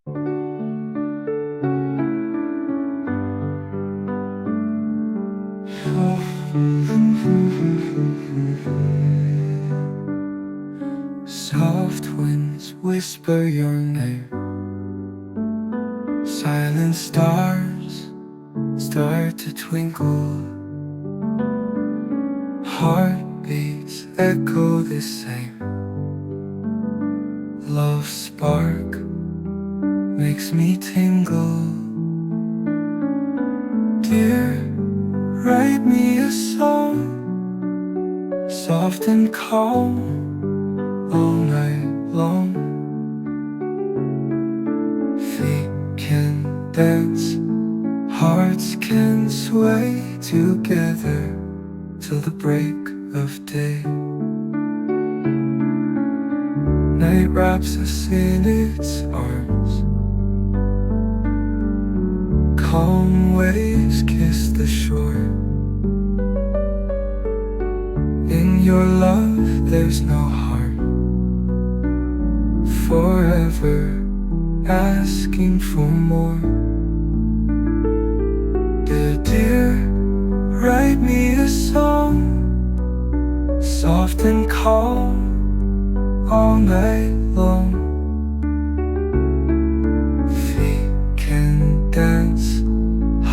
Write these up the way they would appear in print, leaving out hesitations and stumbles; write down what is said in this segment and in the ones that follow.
Soft winds whisper your name. Silent stars start to twinkle. Heartbeats echo the same. Love's spark makes me tingle. Dear, write me a song, soft and calm, all night long. Feet can dance, hearts can sway together till the break of day. Night wraps us in its arms. Calm waves kiss the shore. In your love there's no harm. Forever asking for more. Dear, write me a song, soft and calm, all night long. Feet can dance,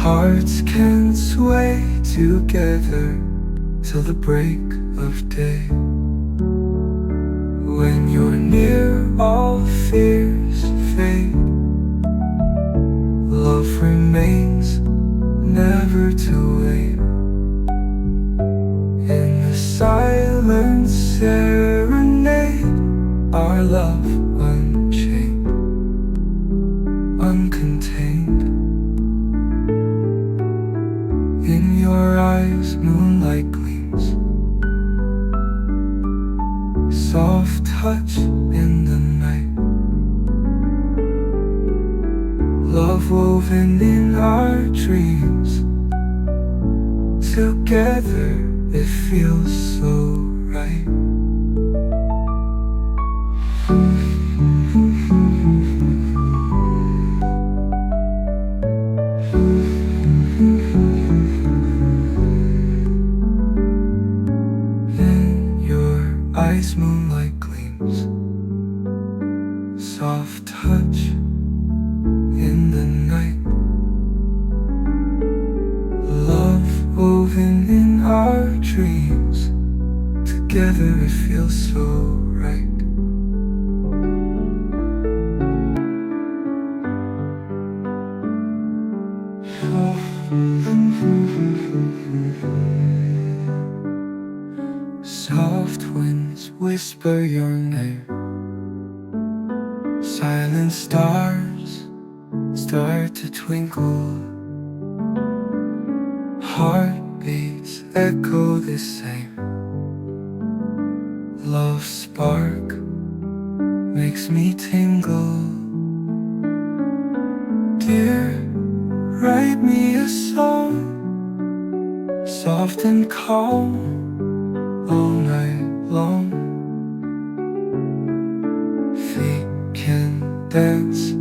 hearts can sway together till the break of day. When you're near, all fears fade. Love remains, never to wait. In the silent serenade, our love unchained, uncontained. In your eyes moonlight gleams. Soft touch in the night. Love woven in our dreams. Together it feels so right. In your eyes moonlight gleams. Soft touch in the night. Love woven in our dreams. Together it feels so right. Soft winds whisper your name. Silent stars start to twinkle. Heartbeats echo the same. Love's spark makes me tingle. Dear, write me a song, soft and calm, all night long. Feet can dance,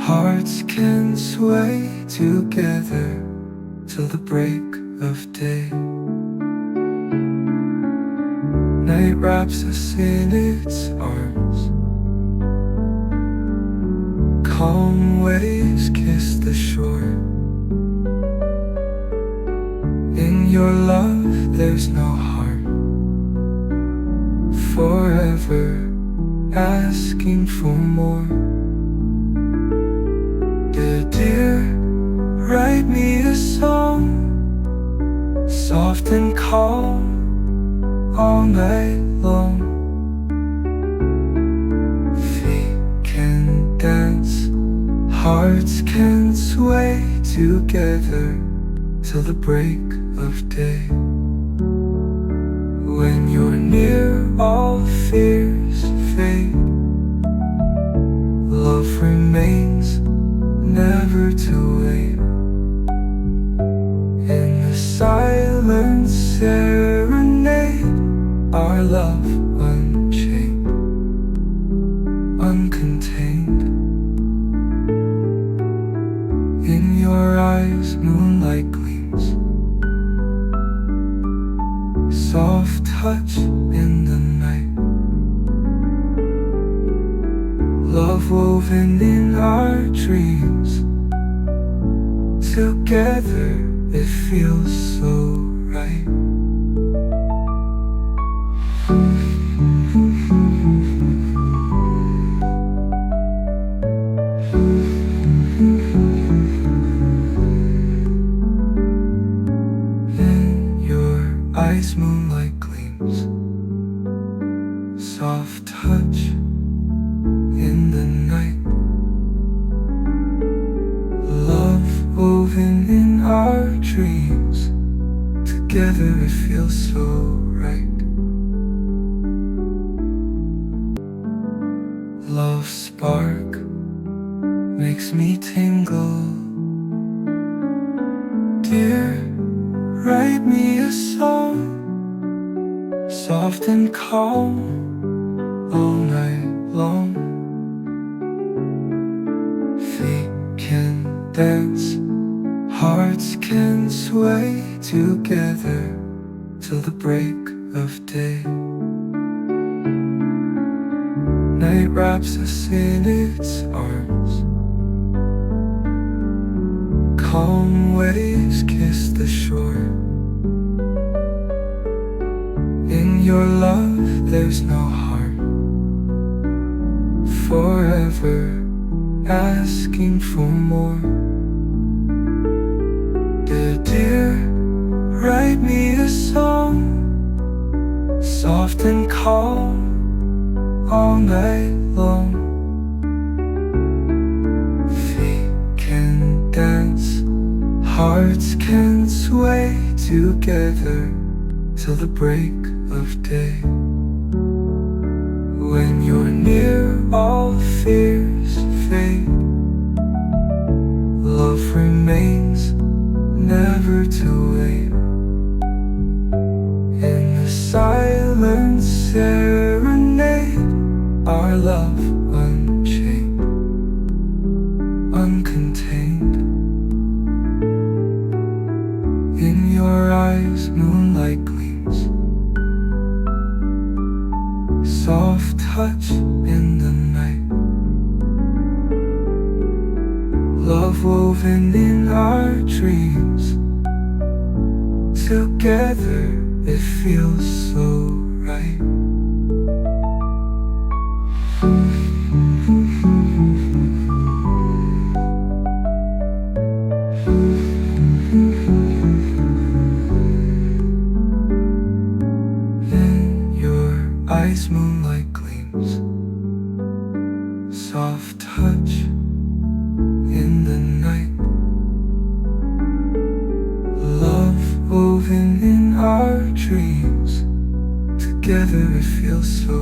hearts can sway together till the break of day. Night wraps us in its arms. Calm waves kiss the shore. In your love there's no harm. Forever asking for more. Dear, write me a song, soft and calm, all night long. Feet can dance, hearts can sway together till the break of day. When you're near, all fears fade. Love remains, never to wait. In the silent serenade, our love unchained, uncontained. woven in our dreams. Together it feels so right. In your eyes moonlight gleams, soft touch in the night. Love woven in our dreams. Together it feels so right. Love spark makes me tingle. Dear, write me a song, soft and calm, all night long. Feet can dance, hearts can sway together till the break of day. Night wraps us in its arms. Calm waves kiss the shore. In your love there's no harm. Forever asking for more. Dear, write me a song, soft and calm, all night long. Feet can dance, hearts can sway together till the break of day. When you're near, all fears fade. Love remains, never to wait. In the silence serenade, our love unchained, uncontained. In your eyes moonlight gleams, soft touch in the night. Love woven in our dreams. Together it feels so right. In your eyes moonlight gleams, soft touch in the night. Love woven in our dreams. Together it feels so